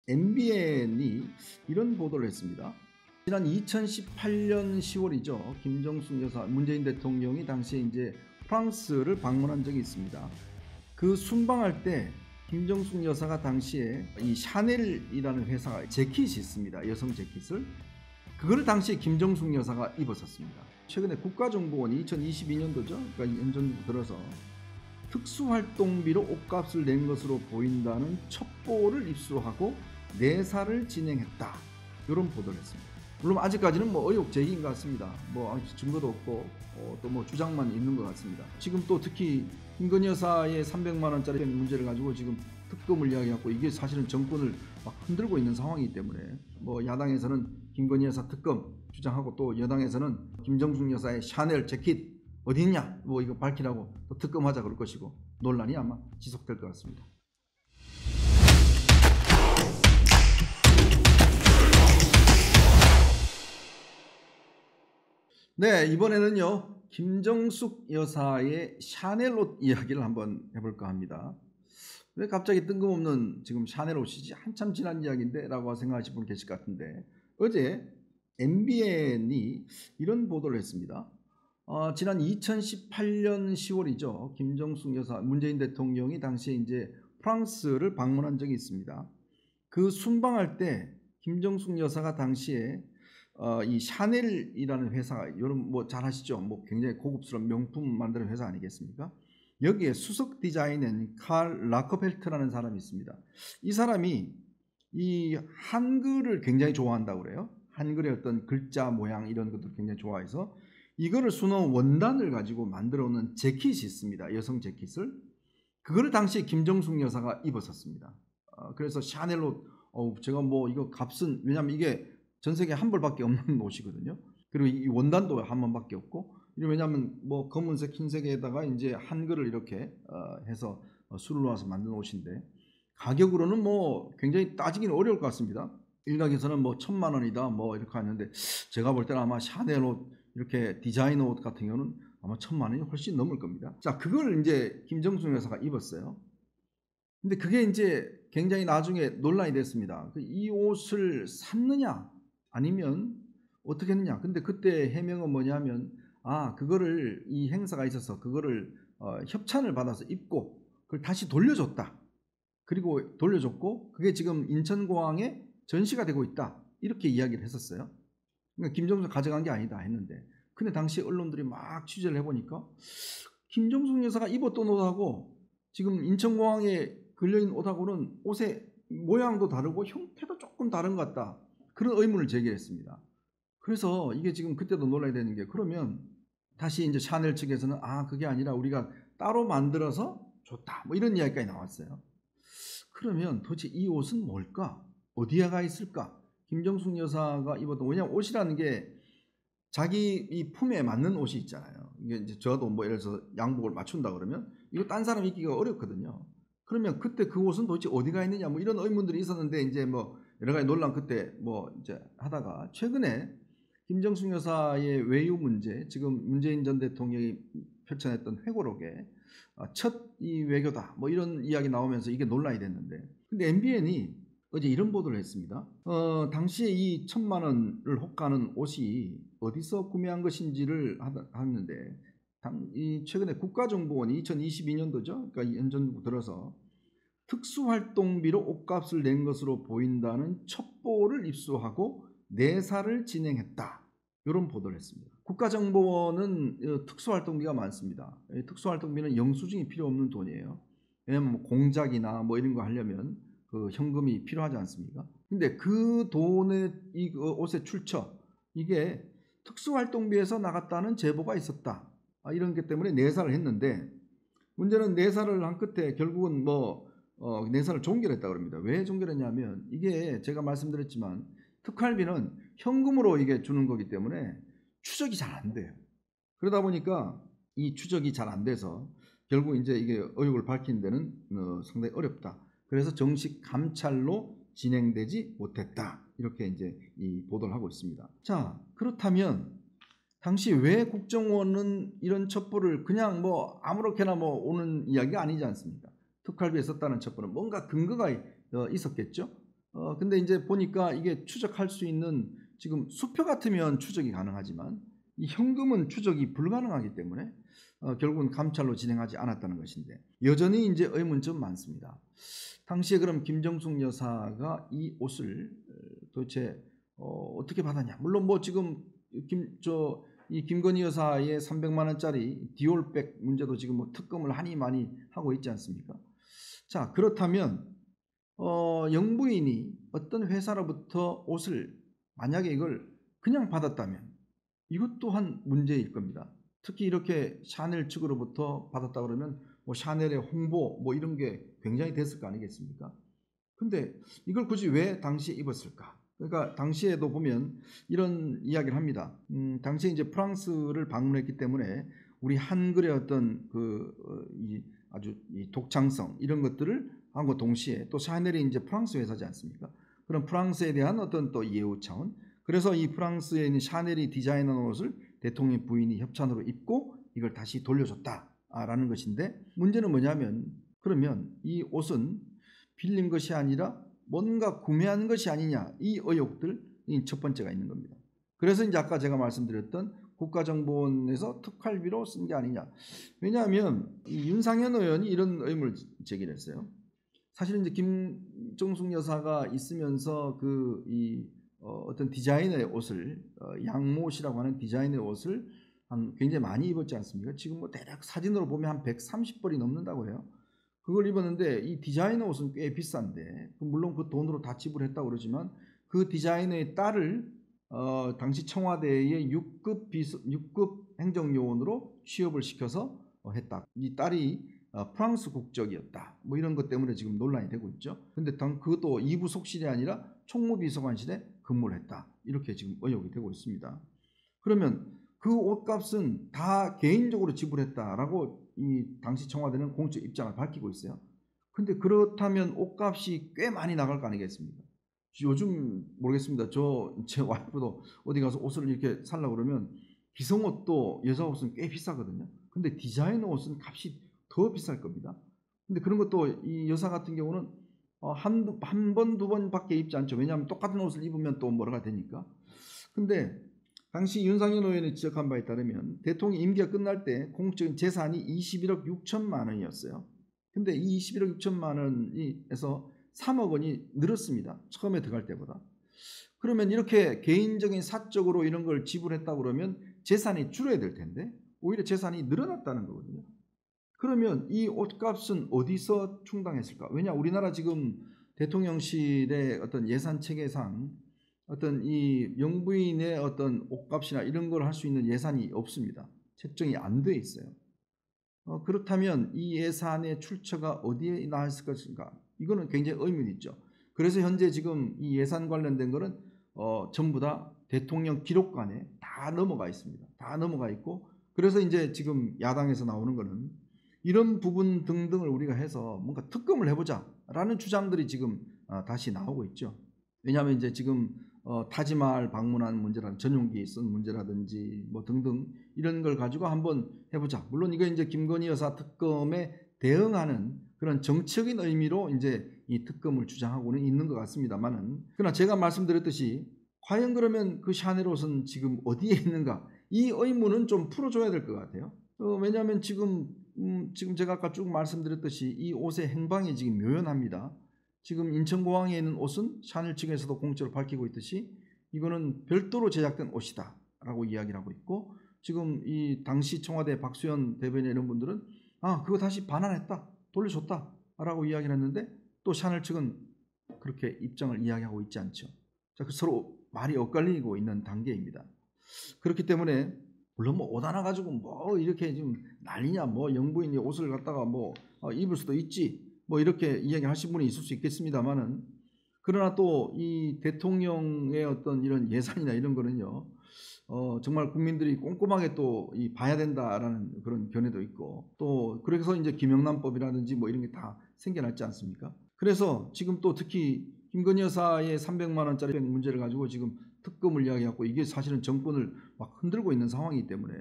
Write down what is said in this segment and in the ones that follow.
MBN이 이런 보도를 했습니다. 지난 2018년 10월이죠. 김정숙 여사, 문재인 대통령이 당시에 이제 프랑스를 방문한 적이 있습니다. 그 순방할 때 김정숙 여사가 당시에 이 샤넬이라는 회사가 재킷이 있습니다. 여성 재킷을. 그걸 당시에 김정숙 여사가 입었었습니다. 최근에 국가정보원이 2022년도죠. 그러니까 연전 들어서 특수활동비로 옷값을 낸 것으로 보인다는 첩보를 입수하고 내사를 진행했다. 이런 보도를 했습니다. 물론 아직까지는 의혹 제기인 것 같습니다. 아직 증거도 없고 또 주장만 있는 것 같습니다. 지금 또 특히 김건희 여사의 300만 원짜리 문제를 가지고 지금 특검을 이야기하고 이게 사실은 정권을 막 흔들고 있는 상황이기 때문에 야당에서는 김건희 여사 특검 주장하고 또 여당에서는 김정숙 여사의 샤넬 재킷 어디 있냐 이거 밝히라고 또 특검하자 그럴 것이고 논란이 아마 지속될 것 같습니다. 네, 이번에는요 김정숙 여사의 샤넬 옷 이야기를 한번 해볼까 합니다. 왜 갑자기 뜬금없는 지금 샤넬 옷이지 한참 지난 이야기인데 라고 생각하실 분 계실 것 같은데, 어제 MBN이 이런 보도를 했습니다. 지난 2018년 10월이죠. 김정숙 여사, 문재인 대통령이 당시에 이제 프랑스를 방문한 적이 있습니다. 그 순방할 때 김정숙 여사가 당시에 이 샤넬이라는 회사가 여러분 잘 아시죠? 굉장히 고급스러운 명품 만드는 회사 아니겠습니까? 여기에 수석 디자이너인 칼 라커펠트라는 사람이 있습니다. 이 사람이 이 한글을 굉장히 좋아한다고 그래요. 한글의 어떤 글자 모양 이런 것들 굉장히 좋아해서 이거를 수놓은 원단을 가지고 만들어 놓은 재킷이 있습니다. 여성 재킷을. 그거를 당시에 김정숙 여사가 입었었습니다. 그래서 샤넬 옷, 제가 이거 값은, 왜냐면 이게 전 세계에 한 벌밖에 없는 옷이거든요. 그리고 이 원단도 한 번밖에 없고, 왜냐면 검은색 흰색에다가 이제 한글을 이렇게 해서 술을 놓아서 만든 옷인데, 가격으로는 굉장히 따지기는 어려울 것 같습니다. 일각에서는 1,000만 원이다 이렇게 하는데, 제가 볼 때는 아마 샤넬 옷 이렇게 디자이너 옷 같은 경우는 아마 1,000만 원이 훨씬 넘을 겁니다. 자, 그걸 이제 김정숙 여사가 입었어요. 근데 그게 이제 굉장히 나중에 논란이 됐습니다. 이 옷을 샀느냐 아니면 어떻게 했느냐. 근데 그때 해명은 뭐냐면 그거를 이 행사가 있어서 그거를 협찬을 받아서 입고 그걸 다시 돌려줬다. 그리고 돌려줬고 그게 지금 인천공항에 전시가 되고 있다. 이렇게 이야기를 했었어요. 그러니까 김정숙 가져간 게 아니다 했는데, 근데 당시 언론들이 막 취재를 해보니까 김정숙 여사가 입었던 옷하고 지금 인천공항에 걸려있는 옷하고는 옷의 모양도 다르고 형태도 조금 다른 것 같다. 그런 의문을 제기했습니다. 그래서 이게 지금 그때도 논란이 되는 게, 그러면 다시 이제 샤넬 측에서는 그게 아니라 우리가 따로 만들어서 줬다. 이런 이야기까지 나왔어요. 그러면 도대체 이 옷은 뭘까? 어디에가 있을까? 김정숙 여사가 입었던, 왜냐면 옷이라는 게 자기 이 품에 맞는 옷이 있잖아요. 이게 이제 저도 예를 들어서 양복을 맞춘다 그러면 이거 딴 사람 입기가 어렵거든요. 그러면 그때 그 옷은 도대체 어디가 있느냐 이런 의문들이 있었는데, 이제 여러 가지 논란 그때 이제 하다가 최근에 김정숙 여사의 외유 문제, 지금 문재인 전 대통령이 펼쳐냈던 회고록에 첫 이 외교다 이런 이야기 나오면서 이게 논란이 됐는데, 근데 MBN이 어제 이런 보도를 했습니다. 당시에 이 1,000만 원을 호가하는 옷이 어디서 구매한 것인지를 하는데, 최근에 국가정보원이 2022년도죠. 그러니까 연전 들어서 특수활동비로 옷값을 낸 것으로 보인다는 첩보를 입수하고 내사를 진행했다. 이런 보도를 했습니다. 국가정보원은 특수활동비가 많습니다. 특수활동비는 영수증이 필요 없는 돈이에요. 왜냐하면 공작이나 이런 거 하려면 그 현금이 필요하지 않습니까? 근데 그 돈의 이 옷의 출처, 이게 특수활동비에서 나갔다는 제보가 있었다. 이런 것 때문에 내사를 했는데, 문제는 내사를 한 끝에 결국은 내사를 종결했다고 합니다. 왜 종결했냐면, 이게 제가 말씀드렸지만 특활비는 현금으로 이게 주는 거기 때문에 추적이 잘 안 돼요. 그러다 보니까 이 추적이 잘 안 돼서 결국 이제 이게 의혹을 밝히는 데는 상당히 어렵다. 그래서 정식 감찰로 진행되지 못했다. 이렇게 이제 이 보도를 하고 있습니다. 자, 그렇다면 당시 왜 국정원은 이런 첩보를 그냥 아무렇게나 오는 이야기가 아니지 않습니까? 특활비에 썼다는 첩보는 뭔가 근거가 있었겠죠. 근데 이제 보니까 이게 추적할 수 있는 지금 수표 같으면 추적이 가능하지만 이 현금은 추적이 불가능하기 때문에 결국은 감찰로 진행하지 않았다는 것인데 여전히 이제 의문점 많습니다. 당시에 그럼 김정숙 여사가 이 옷을 도대체 어떻게 받았냐? 물론 뭐 지금 이 김건희 여사의 300만 원짜리 디올백 문제도 지금 뭐 특검을 하니 많이 하고 있지 않습니까? 자, 그렇다면 영부인이 어떤 회사로부터 옷을 만약에 이걸 그냥 받았다면 이것 또한 문제일 겁니다. 특히 이렇게 샤넬 측으로부터 받았다 그러면 뭐 샤넬의 홍보 뭐 이런 게 굉장히 됐을 거 아니겠습니까? 근데 이걸 굳이 왜 당시에 입었을까? 그러니까 당시에도 보면 이런 이야기를 합니다. 당시에 이제 프랑스를 방문했기 때문에 우리 한글의 어떤 아주 이 독창성 이런 것들을 한과 동시에 또 샤넬이 이제 프랑스 회사지 않습니까? 그런 프랑스에 대한 어떤 또 예우 차원. 그래서 이 프랑스에 있는 샤넬이 디자인한 옷을 대통령 부인이 협찬으로 입고 이걸 다시 돌려줬다라는 것인데 문제는 뭐냐면 그러면 이 옷은 빌린 것이 아니라 뭔가 구매한 것이 아니냐 이 의혹들이 첫 번째가 있는 겁니다. 그래서 이제 아까 제가 말씀드렸던 국가정보원에서 특활비로 쓴 게 아니냐. 왜냐하면 이 윤상현 의원이 이런 의문을 제기를 했어요. 사실은 이제 김정숙 여사가 있으면서 어떤 디자이너의 옷을 양모시라고 하는 디자이너의 옷을 굉장히 많이 입었지 않습니까? 지금 뭐 대략 사진으로 보면 한 130벌이 넘는다고 해요. 그걸 입었는데 이 디자이너 옷은 꽤 비싼데 물론 그 돈으로 다 지불했다고 그러지만 그 디자이너의 딸을 당시 청와대의 6급 행정요원으로 취업을 시켜서 했다. 이 딸이 프랑스 국적이었다. 뭐 이런 것 때문에 지금 논란이 되고 있죠. 근데 그것도 2부 속실이 아니라 총무비서관실에 근무를 했다. 이렇게 지금 의혹이 되고 있습니다. 그러면 그 옷값은 다 개인적으로 지불했다라고 이 당시 청와대는 공적 입장을 밝히고 있어요. 근데 그렇다면 옷값이 꽤 많이 나갈 거 아니겠습니까? 요즘 모르겠습니다. 제 와이프도 어디 가서 옷을 이렇게 살려고 그러면 기성옷도 여자 옷은 꽤 비싸거든요. 근데 디자이너 옷은 값이 더 비쌀 겁니다. 근데 그런 것도 이 여사 같은 경우는 한 번, 두 번밖에 입지 않죠. 왜냐하면 똑같은 옷을 입으면 또 뭐가 되니까. 근데 당시 윤상현 의원이 지적한 바에 따르면 대통령 임기가 끝날 때 공적인 재산이 21억 6천만 원이었어요. 근데 이 21억 6천만 원에서 3억 원이 늘었습니다. 처음에 들어갈 때보다. 그러면 이렇게 개인적인 사적으로 이런 걸 지불했다고 그러면 재산이 줄어야 될 텐데 오히려 재산이 늘어났다는 거거든요. 그러면 이 옷값은 어디서 충당했을까? 왜냐 우리나라 지금 대통령실의 어떤 예산 체계상 어떤 이 영부인의 어떤 옷값이나 이런 걸 할 수 있는 예산이 없습니다. 책정이 안 돼 있어요. 그렇다면 이 예산의 출처가 어디에 나왔을 것인가? 이거는 굉장히 의문이 있죠. 그래서 현재 지금 이 예산 관련된 거는 전부 다 대통령 기록관에 다 넘어가 있습니다. 다 넘어가 있고 그래서 이제 지금 야당에서 나오는 거는 이런 부분 등등을 우리가 해서 뭔가 특검을 해보자라는 주장들이 지금 다시 나오고 있죠. 왜냐하면 이제 지금 타지마할 방문한 문제라든지 전용기 쓴 문제라든지 뭐 등등 이런 걸 가지고 한번 해보자. 물론 이거 이제 김건희 여사 특검에 대응하는 그런 정치적인 의미로 이제 이 특검을 주장하고는 있는 것 같습니다만은 그러나 제가 말씀드렸듯이 과연 그러면 그 샤넬 옷은 지금 어디에 있는가? 이 의문은 좀 풀어줘야 될 것 같아요. 왜냐하면 지금 제가 아까 쭉 말씀드렸듯이 이 옷의 행방이 지금 묘연합니다. 지금 인천공항에 있는 옷은 샤넬 측에서도 공적으로 밝히고 있듯이 이거는 별도로 제작된 옷이다 라고 이야기를 하고 있고 지금 이 당시 청와대 박수현 대변인 이런 분들은 그거 다시 반환했다 돌려줬다 라고 이야기를 했는데 또 샤넬 측은 그렇게 입장을 이야기하고 있지 않죠. 자, 서로 말이 엇갈리고 있는 단계입니다. 그렇기 때문에 물론 뭐 옷 하나 가지고 뭐 이렇게 지금 난리냐 뭐 영부인이 옷을 갖다가 뭐 입을 수도 있지 뭐 이렇게 이야기하신 분이 있을 수 있겠습니다만은 그러나 또 이 대통령의 어떤 이런 예산이나 이런 거는요 정말 국민들이 꼼꼼하게 또 봐야 된다라는 그런 견해도 있고 또 그래서 이제 김영란법이라든지 뭐 이런 게 다 생겨났지 않습니까? 그래서 지금 또 특히 김건희 여사의 300만 원짜리 문제를 가지고 지금 특검을 이야기하고 이게 사실은 정권을 막 흔들고 있는 상황이기 때문에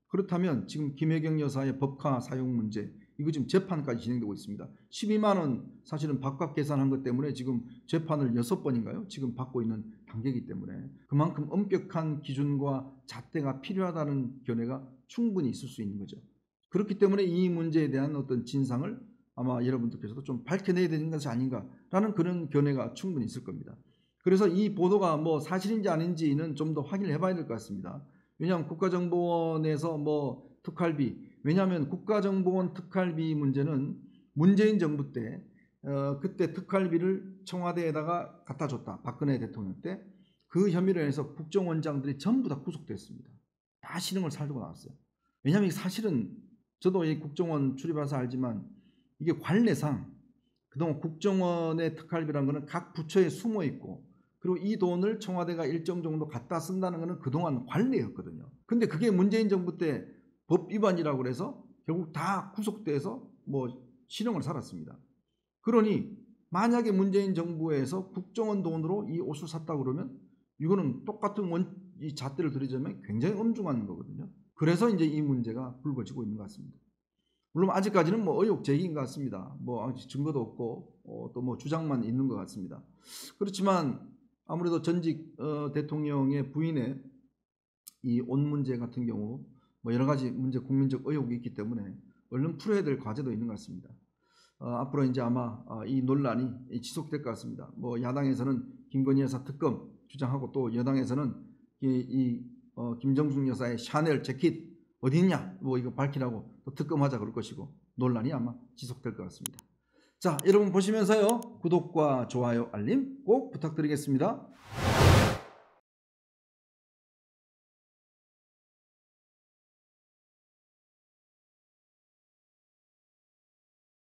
그렇다면 지금 김혜경 여사의 법카 사용 문제 이거 지금 재판까지 진행되고 있습니다. 12만 원 사실은 밥값 계산한 것 때문에 지금 재판을 6번인가요? 지금 받고 있는 단계이기 때문에 그만큼 엄격한 기준과 잣대가 필요하다는 견해가 충분히 있을 수 있는 거죠. 그렇기 때문에 이 문제에 대한 어떤 진상을 아마 여러분들께서도 좀 밝혀내야 되는 것이 아닌가라는 그런 견해가 충분히 있을 겁니다. 그래서 이 보도가 뭐 사실인지 아닌지는 좀 더 확인을 해봐야 될 것 같습니다. 왜냐하면 국가정보원에서 뭐 특활비, 왜냐하면 국가정보원 특활비 문제는 문재인 정부 때 그때 특활비를 청와대에다가 갖다 줬다. 박근혜 대통령 때 그 혐의로 해서 국정원장들이 전부 다 구속됐습니다. 다 실형을 살고 나왔어요. 왜냐하면 사실은 저도 이 국정원 출입해서 알지만 이게 관례상 그동안 국정원의 특활비라는 것은 각 부처에 숨어 있고 그리고 이 돈을 청와대가 일정 정도 갖다 쓴다는 것은 그동안 관례였거든요. 근데 그게 문재인 정부 때 법 위반이라고 그래서 결국 다 구속돼서 뭐 실형을 살았습니다. 그러니 만약에 문재인 정부에서 국정원 돈으로 이 옷을 샀다고 그러면 이거는 똑같은 이 잣대를 들이자면 굉장히 엄중한 거거든요. 그래서 이제 이 문제가 불거지고 있는 것 같습니다. 물론 아직까지는 뭐 의혹 제기인 것 같습니다. 뭐 아직 증거도 없고 또 뭐 주장만 있는 것 같습니다. 그렇지만 아무래도 전직 대통령의 부인의 이 옷 문제 같은 경우 뭐 여러 가지 문제 국민적 의혹이 있기 때문에 얼른 풀어야 될 과제도 있는 것 같습니다. 앞으로 이제 아마 이 논란이 지속될 것 같습니다. 뭐 야당에서는 김건희 여사 특검 주장하고 또 여당에서는 김정숙 여사의 샤넬 재킷 어디 있냐 뭐 이거 밝히라고 또 특검하자 그럴 것이고 논란이 아마 지속될 것 같습니다. 자, 여러분 보시면서요 구독과 좋아요 알림 꼭 부탁드리겠습니다.